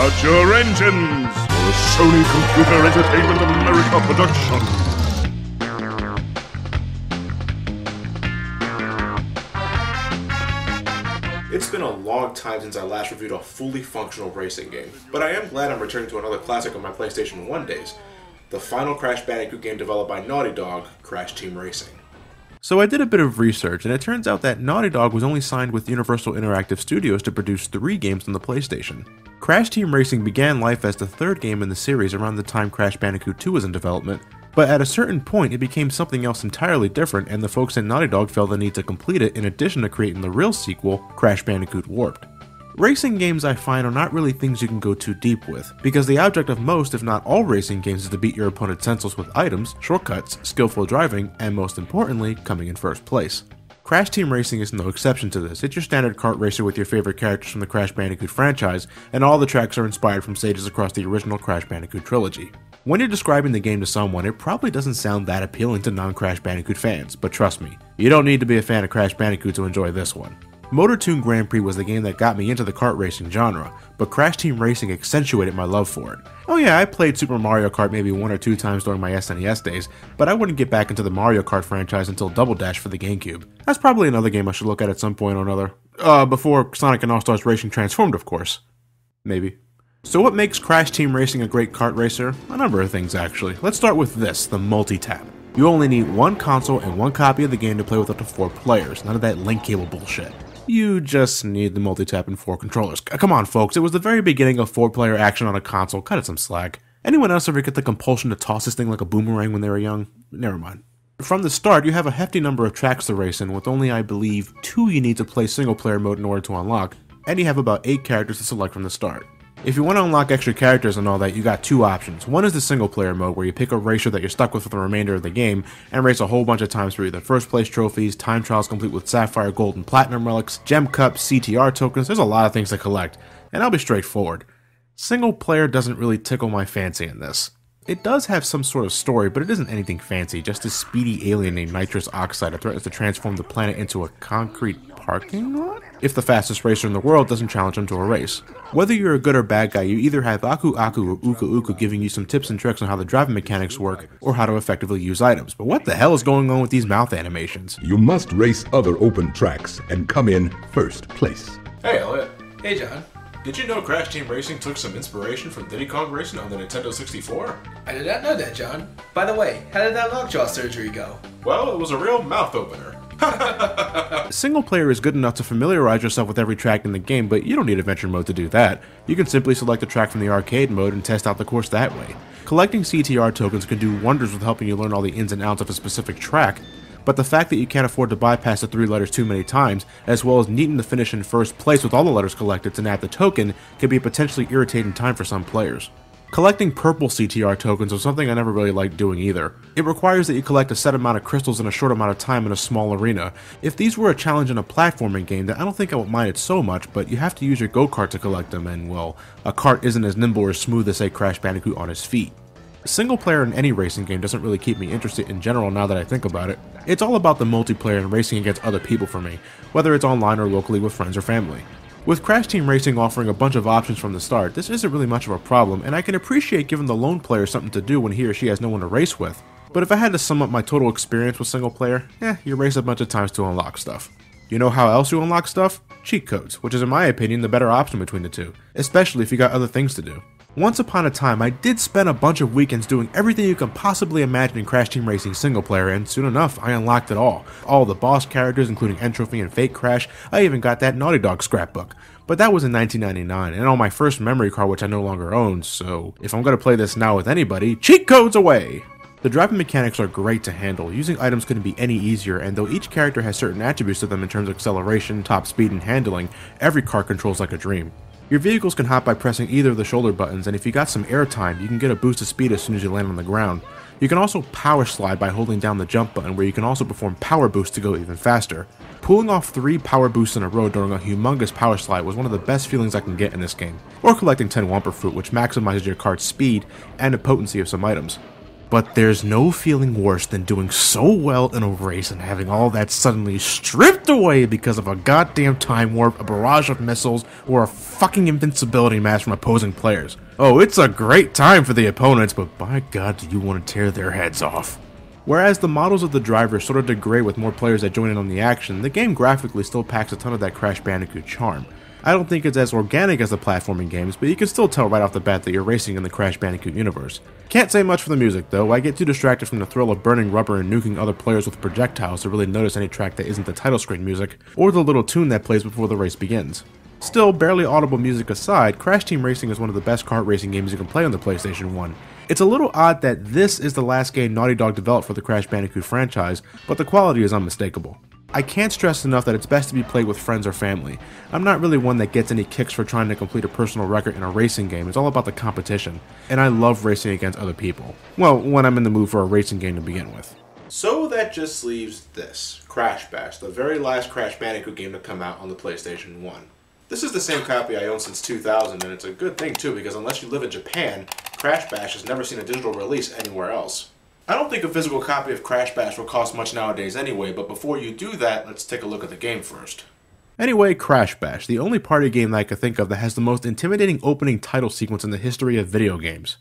Start your engines for a Sony Computer Entertainment America production. It's been a long time since I last reviewed a fully functional racing game, but I am glad I'm returning to another classic of my PlayStation 1 days, the final Crash Bandicoot game developed by Naughty Dog, Crash Team Racing. So I did a bit of research, and it turns out that Naughty Dog was only signed with Universal Interactive Studios to produce 3 games on the PlayStation. Crash Team Racing began life as the 3rd game in the series around the time Crash Bandicoot 2 was in development, but at a certain point it became something else entirely different, and the folks at Naughty Dog felt the need to complete it in addition to creating the real sequel, Crash Bandicoot Warped. Racing games, I find, are not really things you can go too deep with, because the object of most, if not all racing games is to beat your opponent senseless with items, shortcuts, skillful driving, and most importantly, coming in first place. Crash Team Racing is no exception to this. It's your standard kart racer with your favorite characters from the Crash Bandicoot franchise, and all the tracks are inspired from stages across the original Crash Bandicoot trilogy. When you're describing the game to someone, it probably doesn't sound that appealing to non-Crash Bandicoot fans, but trust me, you don't need to be a fan of Crash Bandicoot to enjoy this one. Motor Toon Grand Prix was the game that got me into the kart racing genre, but Crash Team Racing accentuated my love for it. Oh yeah, I played Super Mario Kart maybe 1 or 2 times during my SNES days, but I wouldn't get back into the Mario Kart franchise until Double Dash for the GameCube. That's probably another game I should look at some point or another. Before Sonic and All-Stars Racing transformed, of course. Maybe. So what makes Crash Team Racing a great kart racer? A number of things actually. Let's start with this, the multi-tap. You only need 1 console and 1 copy of the game to play with up to 4 players, none of that link cable bullshit. You just need the multi-tap and 4 controllers. Come on folks, it was the very beginning of 4-player action on a console, cut it some slack. Anyone else ever get the compulsion to toss this thing like a boomerang when they were young? Never mind. From the start, you have a hefty number of tracks to race in, with only, I believe, 2 you need to play single-player mode in order to unlock, and you have about 8 characters to select from the start. If you want to unlock extra characters and all that, you got 2 options. One is the single player mode, where you pick a racer that you're stuck with for the remainder of the game, and race a whole bunch of times for either first place trophies, time trials complete with sapphire, gold, and platinum relics, gem cups, CTR tokens. There's a lot of things to collect, and I'll be straightforward. Single player doesn't really tickle my fancy in this. It does have some sort of story, but it isn't anything fancy, just a speedy alien named Nitrous Oxide that threatens to transform the planet into a concrete parking lot? If the fastest racer in the world doesn't challenge him to a race. Whether you're a good or bad guy, you either have Aku Aku or Uka Uka giving you some tips and tricks on how the driving mechanics work, or how to effectively use items. But what the hell is going on with these mouth animations? You must race other open tracks and come in first place. Hey Elliot. Hey John. Did you know Crash Team Racing took some inspiration from Diddy Kong Racing on the Nintendo 64? I did not know that, John. By the way, how did that lockjaw surgery go? Well, it was a real mouth opener. Single player is good enough to familiarize yourself with every track in the game, but you don't need adventure mode to do that. You can simply select a track from the arcade mode and test out the course that way. Collecting CTR tokens can do wonders with helping you learn all the ins and outs of a specific track, but the fact that you can't afford to bypass the 3 letters too many times, as well as needing to finish in first place with all the letters collected to nab the token, can be a potentially irritating time for some players. Collecting purple CTR tokens was something I never really liked doing either. It requires that you collect a set amount of crystals in a short amount of time in a small arena. If these were a challenge in a platforming game, then I don't think I would mind it so much, but you have to use your go-kart to collect them, and well, a kart isn't as nimble or smooth as say Crash Bandicoot on his feet. Single player in any racing game doesn't really keep me interested in general now that I think about it. It's all about the multiplayer and racing against other people for me, whether it's online or locally with friends or family. With Crash Team Racing offering a bunch of options from the start, this isn't really much of a problem, and I can appreciate giving the lone player something to do when he or she has no one to race with. But if I had to sum up my total experience with single player, you race a bunch of times to unlock stuff. You know how else you unlock stuff? Cheat codes, which is in my opinion the better option between the two, especially if you got other things to do. Once upon a time, I did spend a bunch of weekends doing everything you can possibly imagine in Crash Team Racing single player, and soon enough, I unlocked it all. All the boss characters, including Entropy and Fake Crash. I even got that Naughty Dog scrapbook. But that was in 1999, and on my first memory card, which I no longer own, so if I'm going to play this now with anybody, cheat codes away! The driving mechanics are great to handle. Using items couldn't be any easier, and though each character has certain attributes to them in terms of acceleration, top speed, and handling, every car controls like a dream. Your vehicles can hop by pressing either of the shoulder buttons, and if you got some air time, you can get a boost of speed as soon as you land on the ground. You can also power slide by holding down the jump button, where you can also perform power boosts to go even faster. Pulling off 3 power boosts in a row during a humongous power slide was one of the best feelings I can get in this game, or collecting 10 Wumper Fruit, which maximizes your cart's speed and the potency of some items. But there's no feeling worse than doing so well in a race and having all that suddenly stripped away because of a goddamn time warp, a barrage of missiles, or a fucking invincibility match from opposing players. Oh, it's a great time for the opponents, but by God do you want to tear their heads off. Whereas the models of the drivers sort of degrade with more players that join in on the action, the game graphically still packs a ton of that Crash Bandicoot charm. I don't think it's as organic as the platforming games, but you can still tell right off the bat that you're racing in the Crash Bandicoot universe. Can't say much for the music though, I get too distracted from the thrill of burning rubber and nuking other players with projectiles to really notice any track that isn't the title screen music, or the little tune that plays before the race begins. Still, barely audible music aside, Crash Team Racing is one of the best kart racing games you can play on the PlayStation 1. It's a little odd that this is the last game Naughty Dog developed for the Crash Bandicoot franchise, but the quality is unmistakable. I can't stress enough that it's best to be played with friends or family. I'm not really one that gets any kicks for trying to complete a personal record in a racing game, it's all about the competition, and I love racing against other people. Well, when I'm in the mood for a racing game to begin with. So that just leaves this, Crash Bash, the very last Crash Bandicoot game to come out on the PlayStation 1. This is the same copy I own since 2000, and it's a good thing too, because unless you live in Japan, Crash Bash has never seen a digital release anywhere else. I don't think a physical copy of Crash Bash will cost much nowadays anyway, but before you do that, let's take a look at the game first. Anyway, Crash Bash, the only party game that I could think of that has the most intimidating opening title sequence in the history of video games.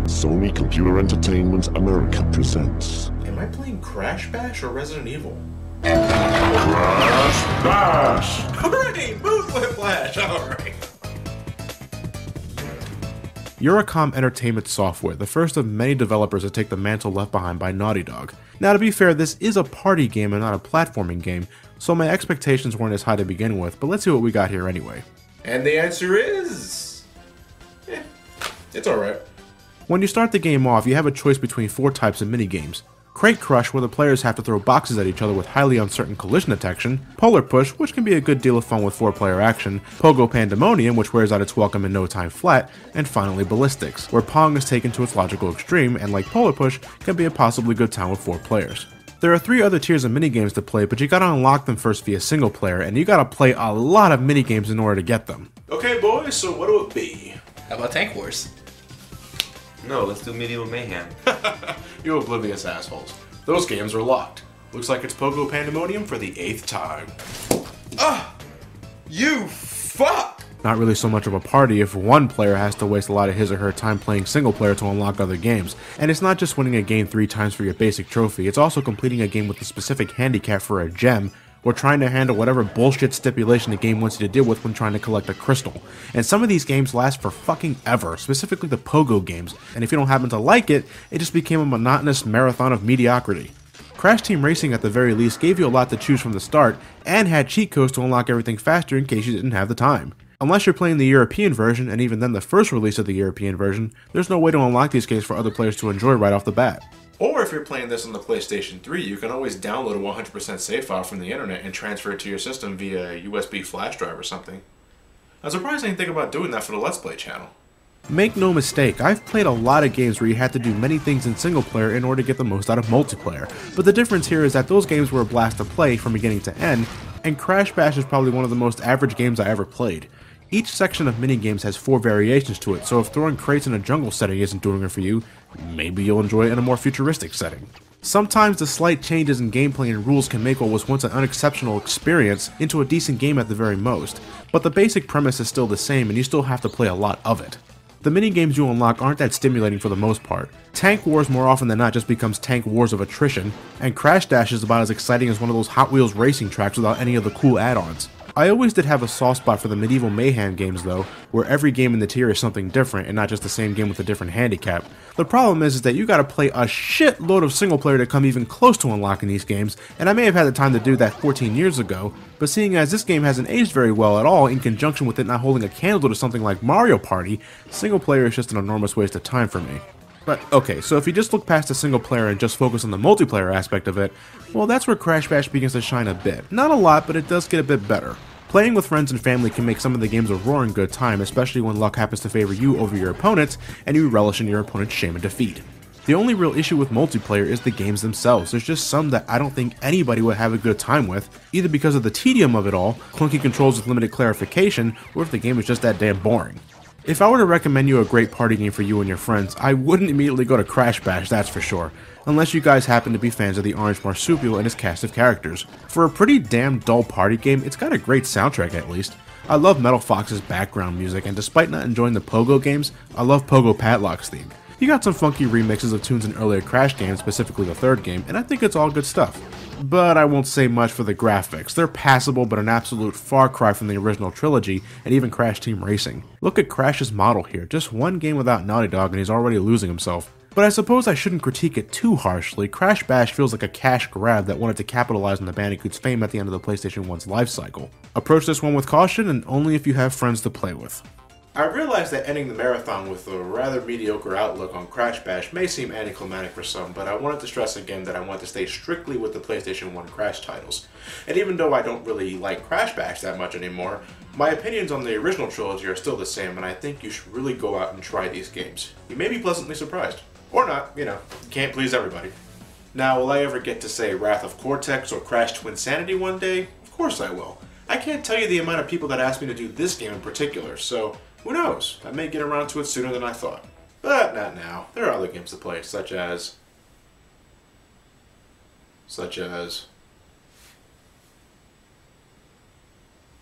Sony Computer Entertainment America presents Am I playing Crash Bash or Resident Evil? Crash Bash! Alright, Mood Whiplash, alright. Eurocom Entertainment Software, the first of many developers to take the mantle left behind by Naughty Dog. Now to be fair, this is a party game and not a platforming game, so my expectations weren't as high to begin with, but let's see what we got here anyway. And the answer is... it's alright. When you start the game off, you have a choice between 4 types of minigames. Crate Crush, where the players have to throw boxes at each other with highly uncertain collision detection, Polar Push, which can be a good deal of fun with 4-player action, Pogo Pandemonium, which wears out its welcome in no time flat, and finally Ballistics, where Pong is taken to its logical extreme and, like Polar Push, can be a possibly good time with 4 players. There are 3 other tiers of minigames to play, but you gotta unlock them first via single player, and you gotta play a lot of minigames in order to get them. Okay boys, so what'll it be? How about Tank Wars? No, let's do Medieval Mayhem. You oblivious assholes. Those games are locked. Looks like it's Pogo Pandemonium for the 8th time. You fuck! Not really so much of a party if one player has to waste a lot of his or her time playing single player to unlock other games. And it's not just winning a game 3 times for your basic trophy, it's also completing a game with a specific handicap for a gem, or trying to handle whatever bullshit stipulation the game wants you to deal with when trying to collect a crystal. And some of these games last for fucking ever, specifically the Pogo games, and if you don't happen to like it, it just became a monotonous marathon of mediocrity. Crash Team Racing at the very least gave you a lot to choose from the start, and had cheat codes to unlock everything faster in case you didn't have the time. Unless you're playing the European version, and even then the first release of the European version, there's no way to unlock these games for other players to enjoy right off the bat. Or if you're playing this on the PlayStation 3, you can always download a 100% save file from the internet and transfer it to your system via a USB flash drive or something. I'm surprised I didn't think about doing that for the Let's Play channel. Make no mistake, I've played a lot of games where you had to do many things in single player in order to get the most out of multiplayer, but the difference here is that those games were a blast to play from beginning to end, and Crash Bash is probably one of the most average games I ever played. Each section of minigames has 4 variations to it, so if throwing crates in a jungle setting isn't doing it for you, maybe you'll enjoy it in a more futuristic setting. Sometimes the slight changes in gameplay and rules can make what was once an unexceptional experience into a decent game at the very most, but the basic premise is still the same and you still have to play a lot of it. The minigames you unlock aren't that stimulating for the most part. Tank Wars more often than not just becomes Tank Wars of attrition, and Crash Dash is about as exciting as one of those Hot Wheels racing tracks without any of the cool add-ons. I always did have a soft spot for the Medieval Mayhem games though, where every game in the tier is something different and not just the same game with a different handicap. The problem is that you gotta play a shitload of single player to come even close to unlocking these games, and I may have had the time to do that 14 years ago, but seeing as this game hasn't aged very well at all in conjunction with it not holding a candle to something like Mario Party, single player is just an enormous waste of time for me. But okay, so if you just look past the single player and just focus on the multiplayer aspect of it, well that's where Crash Bash begins to shine a bit. Not a lot, but it does get a bit better. Playing with friends and family can make some of the games a roaring good time, especially when luck happens to favor you over your opponents, and you relish in your opponent's shame and defeat. The only real issue with multiplayer is the games themselves. There's just some that I don't think anybody would have a good time with, either because of the tedium of it all, clunky controls with limited clarification, or if the game is just that damn boring. If I were to recommend you a great party game for you and your friends, I wouldn't immediately go to Crash Bash, that's for sure, unless you guys happen to be fans of the Orange Marsupial and his cast of characters. For a pretty damn dull party game, it's got a great soundtrack at least. I love Metal Fox's background music, and despite not enjoying the Pogo games, I love Pogo Padlock's theme. You got some funky remixes of tunes in earlier Crash games, specifically the third game, and I think it's all good stuff. But I won't say much for the graphics. They're passable, but an absolute far cry from the original trilogy, and even Crash Team Racing. Look at Crash's model here, just one game without Naughty Dog and he's already losing himself. But I suppose I shouldn't critique it too harshly. Crash Bash feels like a cash grab that wanted to capitalize on the Bandicoot's fame at the end of the PlayStation 1's life cycle. Approach this one with caution, and only if you have friends to play with. I realize that ending the marathon with a rather mediocre outlook on Crash Bash may seem anticlimactic for some, but I wanted to stress again that I want to stay strictly with the PlayStation 1 Crash titles. And even though I don't really like Crash Bash that much anymore, my opinions on the original trilogy are still the same, and I think you should really go out and try these games. You may be pleasantly surprised. Or not, you know, can't please everybody. Now, will I ever get to say Wrath of Cortex or Crash Twinsanity one day? Of course I will. I can't tell you the amount of people that asked me to do this game in particular, so who knows? I may get around to it sooner than I thought. But not now. There are other games to play, such as... I'm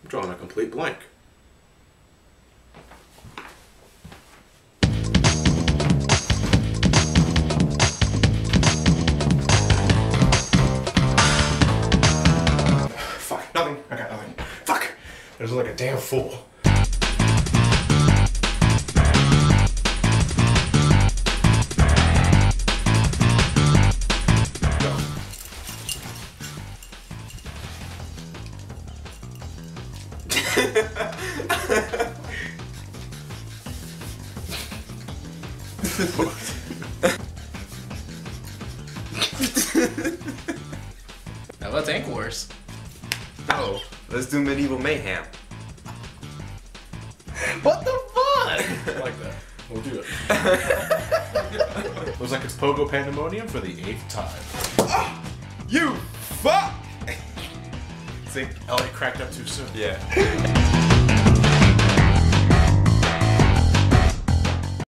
drawing a complete blank. Fuck, nothing. I got nothing. Fuck! I was like a damn fool. Now let's Ink Wars. No, let's do Medieval Mayhem. What the fuck? I like that. We'll do it. Looks like it's Pogo Pandemonium for the 8th time. You fuck! I think Elliot cracked up too soon. Yeah.